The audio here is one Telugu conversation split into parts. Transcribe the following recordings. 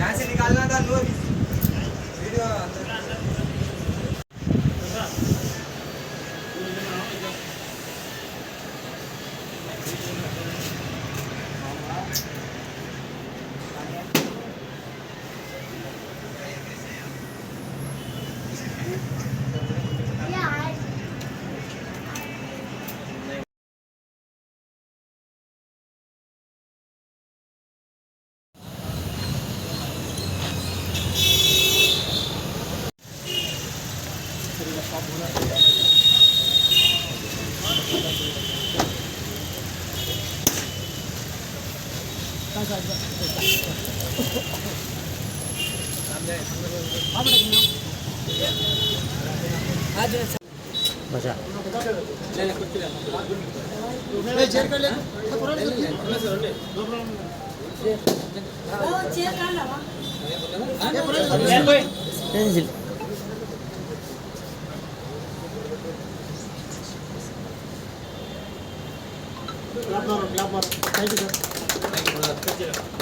यहाँ से निकालना था लो वीडियो बचा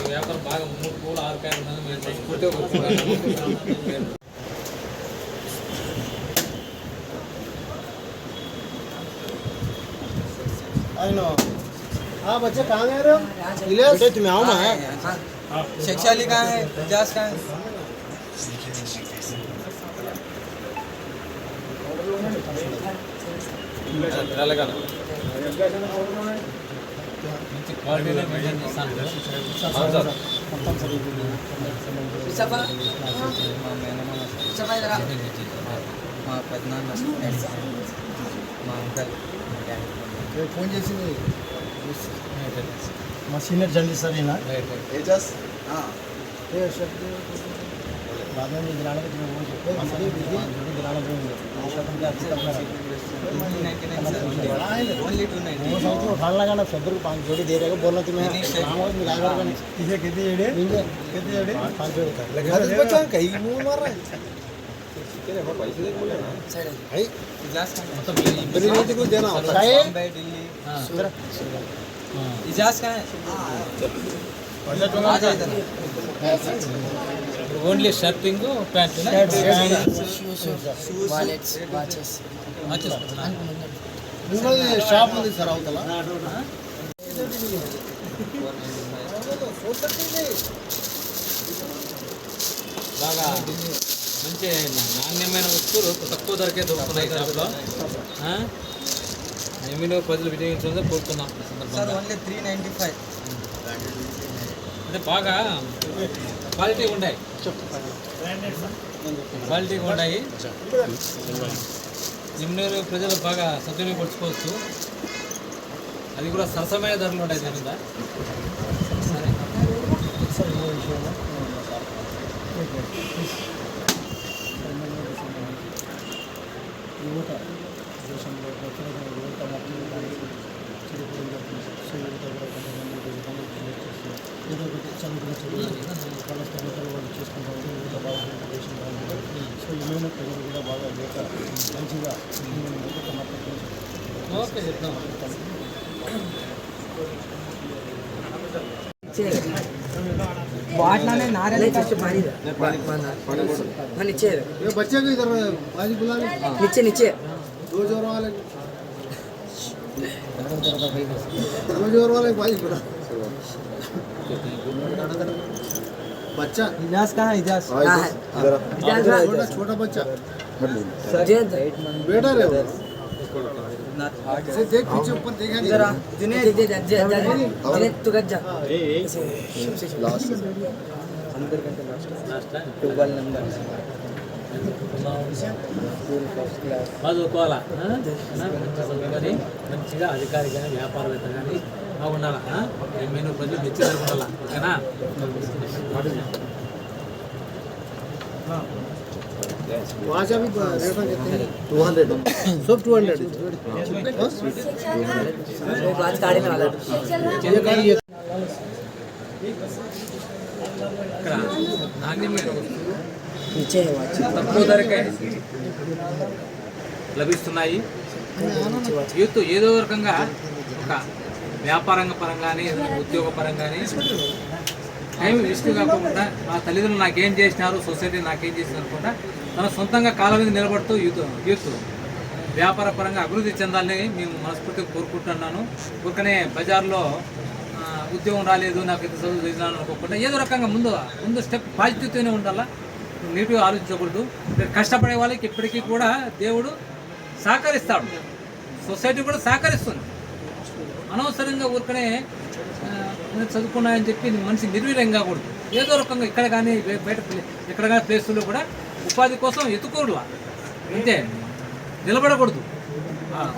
వ్యాపారం బాగా 3 పూలు 6 కాయలు हाँ बच्चे कहाँ गए रहे हो? बेटे तुम्हें आओ ना शैक्षाली कहाँ है इजाज कहाँ है క్వాలిటీలో మెయింటైన్ చేస్తాను మా పెద్దనాన్న మా అంకల్ ఫోన్ చేసింది మా సీనియర్ జర్నలిస్ట్ సార్ ఈయన बाद में गिराने के वो చెప్పే మసలి విధి గిరాने के औषधम के अच्छे अपना ओनली 290 वो साइड में उठाने लगा ना सदर को 5 जोड़ी दे रहे हो बोलना तुम्हें नाम और मिला कर इसे कितनी जोड़ी कितनी जोड़ी 5 जोड़ी का लगा बच्चा कहीं मुंह मार रहा है तेरे को पैसे दे बोले ना भाई इजाज कहाँ మొత్తం बड़ी नीति को देना होता है बॉम्बे दिल्ली इजाज कहाँ है आ जाए इधर only shirting pant wallets watches ఇంకొక షాప్ ఉంది సార్ అవతల బాగా మంచి నాణ్యమైన వస్తువులు తక్కువ ధరకే దొరుకుతున్నాయి షాప్లో మీరు ప్రజలు వినియోగించాలని కోరుతున్నాం सर ओनली 395 అంటే బాగా క్వాలిటీగా ఉన్నాయి నిమ్నూరు ప్రజలు బాగా సద్వినియోగపరచుకోవచ్చు అది కూడా సరసమైన ధరలు ఉంటాయి దాని మీద యువత దేశంలో యువత ఏదో ఒకటి చదువుకున్న చదువు వాళ్ళ స్థానికలు వాళ్ళు చేసుకుంటారు యువత బాగుంటుంది దేశం బాగుంటుంది సో ఏమైనా ప్రజలు కూడా బాగా యువత మంచిగా ఓకే చెప్తాం वाटना नारियल नीचे पानी नीचे ये बच्चे को इधर बाजी बुला नीचे नीचे 2 जोर वाले 2 जोर वाले बाजी बुला बच्चा इजाज कहाँ है इजाज छोटा बच्चा बेटा रे से देख पीछे ऊपर देखा नहीं जरा जुनेद तू गज जा लास्ट अंदर का लास्ट 12 नंबर బాగా చదువుకోవాలా మంచిగా చదువుకొని మంచిగా అధికారి కానీ వ్యాపారవేత్త కానీ బాగుండాలా. నేను ప్రజలు మెచ్చి జరుగుండాలా. ఓకేనా? वहाँ से अभी 200 सब 200 वो बात गाड़ी में वाला ఇక్కడ నాణ్యమైన వస్తువులు नीचे है वॉच తక్కువ ధరకే లభిస్తున్నాయి. యూత్ ఏదో రకంగా ఒక వ్యాపారంగ పరంగానే ఉద్యోగ పరంగానే టైం వేస్ట్ కాకుండా మా తల్లిదండ్రులు నాకేం చేసినారు, సొసైటీ నాకేం చేసినారు అనుకుంటా తన సొంతంగా కాళ్ళ మీద నిలబడుతూ యూత్ వ్యాపార పరంగా అభివృద్ధి చెందాలని మేము మనస్ఫూర్తిగా కోరుకుంటున్నాను. ఊరికనే బజార్లో ఉద్యోగం రాలేదు, నాకు ఇంత చదువు చేసినాను అనుకోకుండా ఏదో రకంగా ముందు స్టెప్ పాజిటివ్తోనే ఉండాలా, నెగిటివ్గా ఆలోచించకూడదు. కష్టపడే వాళ్ళకి ఇప్పటికీ కూడా దేవుడు సహకరిస్తాడు, సొసైటీ కూడా సహకరిస్తుంది. అనవసరంగా ఊరికనే చదువుకున్నాయని చెప్పి మనిషి నిర్వీర్యం కాకూడదు. ఏదో రకంగా ఇక్కడ కానీ బయట ఎక్కడ కానీ ప్లేసుల్లో కూడా ఉపాధి కోసం ఎత్తుకోరులా, అంతే నిలబడకూడదు.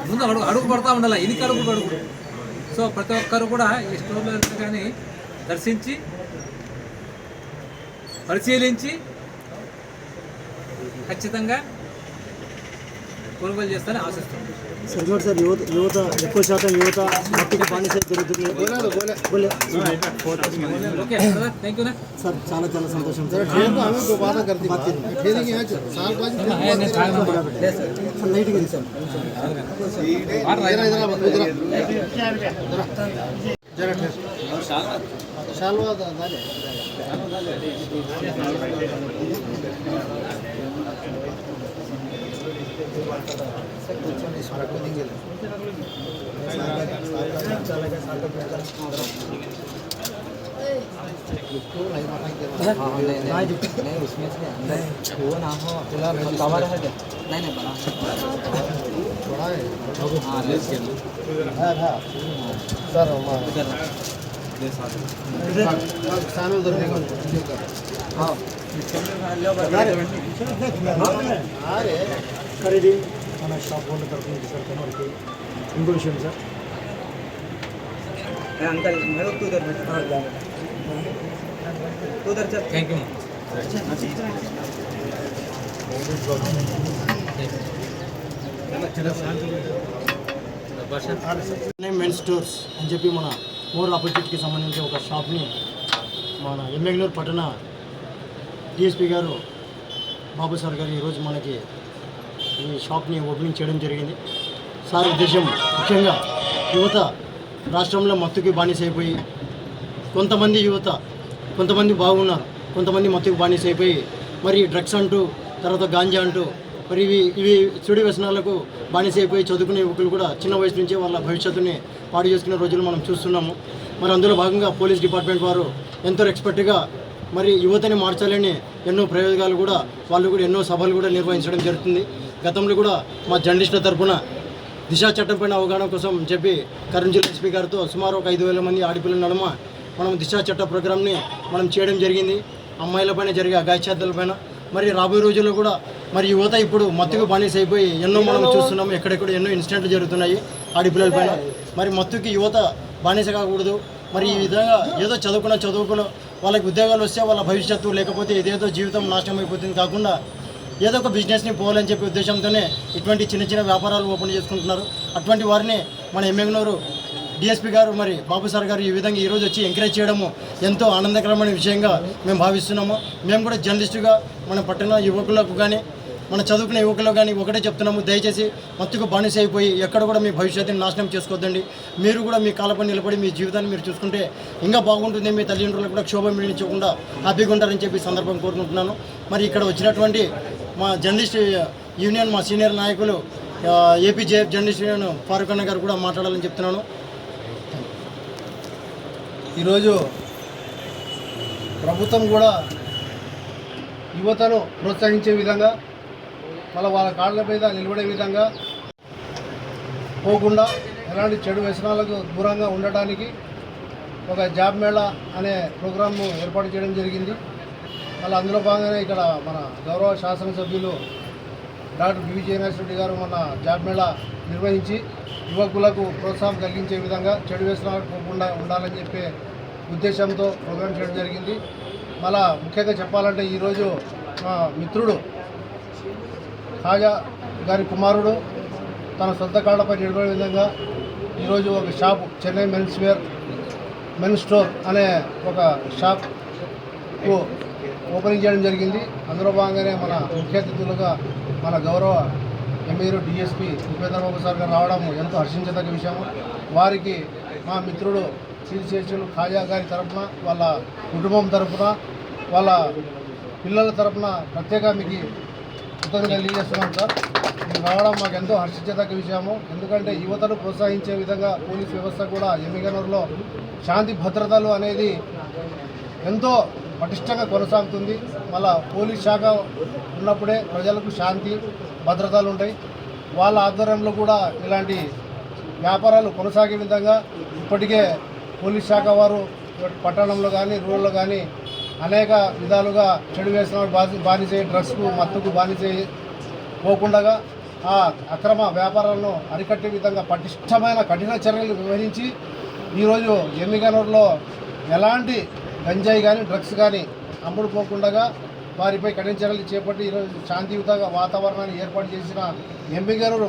ముందు అడుగు పడతా ఉండాలి, ఎనికి అడుగు పడకూడదు. సో ప్రతి ఒక్కరు కూడా ఈ స్టోర్లో కానీ దర్శించి పరిశీలించి ఖచ్చితంగా కొనుగోలు చేస్తారని ఆశిస్తున్నాను. సార్ యువత ఎక్కువ శాతం యువత మట్టికి బానిస జరుగుతుంది. ఓకే థ్యాంక్ యూ సార్ చాలా సంతోషం సార్. नहीं उसमें से अंदर वो ना हो कवर है नहीं बना थोड़ा है हाँ सर हाँ ఖరీదు మన షాప్ ఓనర్ తరఫు నుంచి సార్ మనకి ఇంకో విషయం సార్ अंकल मेरे को उधर उधर चल థ్యాంక్ యూ మెన్ స్టోర్స్ అని చెప్పి మన మోర్ ఆపర్చునిటీకి సంబంధించి ఒక షాప్ని మన ఎమ్మెగ్నూరు పట్టణ డిఎస్పీ గారు బాబు సార్ గారు ఈరోజు మనకి ఈ షాప్ని ఓపెనింగ్ చేయడం జరిగింది. సార్ ఉద్దేశం ముఖ్యంగా యువత రాష్ట్రంలో మత్తుకి బానిస అయిపోయి కొంతమంది బాగున్నారు, కొంతమంది మత్తుకి బానిస అయిపోయి మరి డ్రగ్స్ అంటూ తర్వాత గాంజా అంటూ మరి ఇవి చెడు వ్యసనాలకు బానిస అయిపోయి చదువుకునే యువకులు కూడా చిన్న వయసు నుంచే వాళ్ళ భవిష్యత్తుని పాడు చేసుకునే రోజులు మనం చూస్తున్నాము. మరి అందులో భాగంగా పోలీస్ డిపార్ట్మెంట్ వారు ఎంతో ఎక్స్పర్ట్గా మరి యువతని మార్చాలని ఎన్నో ప్రయోగాలు కూడా వాళ్ళు కూడా ఎన్నో సభలు కూడా నిర్వహించడం జరుగుతుంది. గతంలో కూడా మా జర్నలిస్టుల తరఫున దిశా చట్టం పైన అవగాహన కోసం చెప్పి కర్నూలు జిల్లా ఎస్పీ గారితో సుమారు ఒక 5,000 మంది ఆడపిల్లల నడుమ మనం దిశా చట్ట ప్రోగ్రామ్ని మనం చేయడం జరిగింది. అమ్మాయిలపైన జరిగే అఘాయిత్యాలపైన మరి రాబోయే రోజుల్లో కూడా మరి యువత ఇప్పుడు మత్తుకు బానిస అయిపోయి ఎన్నో మనం చూస్తున్నాము. ఎక్కడెక్కడ ఎన్నో ఇన్సిడెంట్లు జరుగుతున్నాయి ఆడపిల్లలపైన. మరి మత్తుకి యువత బానిస కాకూడదు. మరి ఈ విధంగా ఏదో చదువుకున్న వాళ్ళకి ఉద్యోగాలు వస్తే వాళ్ళ భవిష్యత్తు లేకపోతే ఏదేదో జీవితం నాశనం అయిపోతుంది కాకుండా ఏదో ఒక బిజినెస్ని పోవాలని చెప్పే ఉద్దేశంతోనే ఇటువంటి చిన్న వ్యాపారాలు ఓపెన్ చేసుకుంటున్నారు. అటువంటి వారిని మన ఎమ్మెగ్నూరు డిఎస్పీ గారు మరి బాబు సార్ గారు ఈ విధంగా ఈరోజు వచ్చి ఎంకరేజ్ చేయడము ఎంతో ఆనందకరమైన విషయంగా మేము భావిస్తున్నాము. మేము కూడా జర్నలిస్టుగా మన పట్టణ యువకులకు కానీ మన చదువుకునే యువకులకు కానీ ఒకటే చెప్తున్నాము, దయచేసి మత్తుకు బానిస అయిపోయి ఎక్కడ కూడా మీ భవిష్యత్తుని నాశనం చేసుకోవద్దండి. మీరు కూడా మీ కాళ్ళపై నిలబడి మీ జీవితాన్ని మీరు చూసుకుంటే ఇంకా బాగుంటుంది. మీ తల్లిదండ్రులకు కూడా క్షోభ మిగిలించకుండా హ్యాపీగా ఉంటారని చెప్పి సందర్భం కోరుకుంటున్నాను. మరి ఇక్కడ వచ్చినటువంటి మా జర్నలిస్ట్ యూనియన్ మా సీనియర్ నాయకులు ఏపీజేఎఫ్ జర్నలిస్ట్ యూనియన్ ఫారూక్ అన్న గారు కూడా మాట్లాడాలని చెప్తున్నాను. ఈరోజు ప్రభుత్వం కూడా యువతను ప్రోత్సహించే విధంగా వాళ్ళ కాళ్ళ మీద నిలబడే విధంగా పోకుండా ఎలాంటి చెడు వ్యసనాలకు దూరంగా ఉండటానికి ఒక జాబ్ మేళా అనే ప్రోగ్రామ్ను ఏర్పాటు చేయడం జరిగింది. మళ్ళీ అందులో భాగంగానే ఇక్కడ మన గౌరవ శాసనసభ్యులు డాక్టర్ బివి జయనాథ్ గారు మన జాబ్ మేళా నిర్వహించి యువకులకు ప్రోత్సాహం కలిగించే విధంగా చెడు వ్యసనాలకు పోకుండా ఉండాలని చెప్పే ఉద్దేశంతో ప్రోగ్రాం చేయడం జరిగింది. మళ్ళా ముఖ్యంగా చెప్పాలంటే ఈరోజు మా మిత్రుడు ఖాజా గారి కుమారుడు తన సొంత కాళ్ళపై నిలబడే విధంగా ఈరోజు ఒక షాపు చెన్నై మెన్స్ స్టోర్ అనే ఒక షాప్కు ఓపెనింగ్ చేయడం జరిగింది. అందులో భాగంగానే మన ముఖ్య అతిథులుగా మన గౌరవ ఎమ్మెల్యే డిఎస్పీ ఉపేంద్రబాబు సార్ గారు రావడం ఎంతో హర్షించదగ్గ విషయము. వారికి మా మిత్రుడు శ్రీశేషులు ఖాజా గారి తరఫున, వాళ్ళ కుటుంబం తరఫున, వాళ్ళ పిల్లల తరఫున ప్రత్యేక మీకు కృతజ్ఞతలు తెలియజేస్తున్నాం సార్. మీరు రావడం మాకు ఎంతో హర్షించదగ్గ విషయము. ఎందుకంటే యువతను ప్రోత్సహించే విధంగా పోలీస్ వ్యవస్థ కూడా ఎమ్మిగనూరులో శాంతి భద్రతలు అనేది ఎంతో పటిష్టంగా కొనసాగుతుంది. మళ్ళా పోలీస్ శాఖ ఉన్నప్పుడే ప్రజలకు శాంతి భద్రతలు ఉంటాయి. వాళ్ళ ఆధ్వర్యంలో కూడా ఇలాంటి వ్యాపారాలు కొనసాగే విధంగా ఇప్పటికే పోలీస్ శాఖ వారు పట్టణంలో కానీ రూరల్లో కానీ అనేక విధాలుగా చెడు వ్యసనాలు బానిసే డ్రగ్స్కు మత్తుకు బానిసే పోకుండా ఆ అక్రమ వ్యాపారాలను అరికట్టే విధంగా పటిష్టమైన కఠిన చర్యలు వివరించి ఈరోజు ఎమ్మిగనూరులో ఎలాంటి గంజాయి కానీ డ్రగ్స్ కానీ అమ్ముడు పోకుండా వారిపై కఠిన చర్యలు చేపట్టి ఈరోజు శాంతియుత వాతావరణాన్ని ఏర్పాటు చేసిన ఎమ్మిగనూరు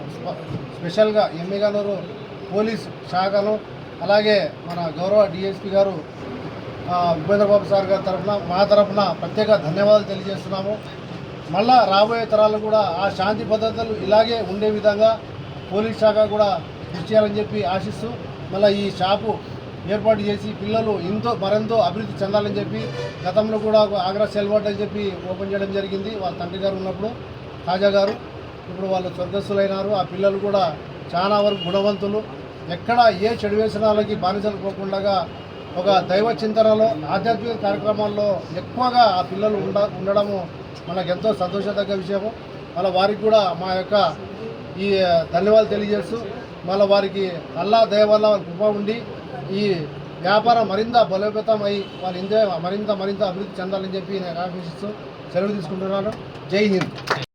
స్పెషల్గా ఎమ్మిగనూరు పోలీస్ శాఖను, అలాగే మన గౌరవ డిఎస్పీ గారు ఉపేంద్రబాబు సార్ గారి తరఫున మా తరఫున ప్రత్యేక ధన్యవాదాలు తెలియజేస్తున్నాము. మళ్ళా రాబోయే తరాలు కూడా ఆ శాంతి భద్రతలు ఇలాగే ఉండే విధంగా పోలీస్ శాఖ కూడా కృషి చేయాలని చెప్పి ఆశిస్తూ మళ్ళీ ఈ షాపు ఏర్పాటు చేసి పిల్లలు మరెంతో అభివృద్ధి చెందాలని చెప్పి గతంలో కూడా ఆగ్రా సెల్వాట్ అని చెప్పి ఓపెన్ చేయడం జరిగింది. వాళ్ళ తండ్రి గారు ఉన్నప్పుడు ఖాజా గారు, ఇప్పుడు వాళ్ళు స్వర్గస్థులైనారు. ఆ పిల్లలు కూడా చాలా వరకు గుణవంతులు, ఎక్కడ ఏ చెడు వ్యసనాలకి బానిసలు పోకుండా ఒక దైవ చింతనలో ఆధ్యాత్మిక కార్యక్రమాల్లో ఎక్కువగా ఆ పిల్లలు ఉండడము మనకెంతో సంతోషదగ్గ విషయము. మళ్ళీ వారికి కూడా మా యొక్క ఈ ధన్యవాదాలు తెలియజేస్తూ మళ్ళీ వారికి అల్లా దయ వల్ల వాళ్ళ కృప ఉండి ఈ వ్యాపారం మరింత బలోపేతం అయ్యి వాళ్ళు మరింత అభివృద్ధి చెందాలని చెప్పి నేను ఆకాంక్షిస్తూ సెలవు తీసుకుంటున్నాను. జై హింద్.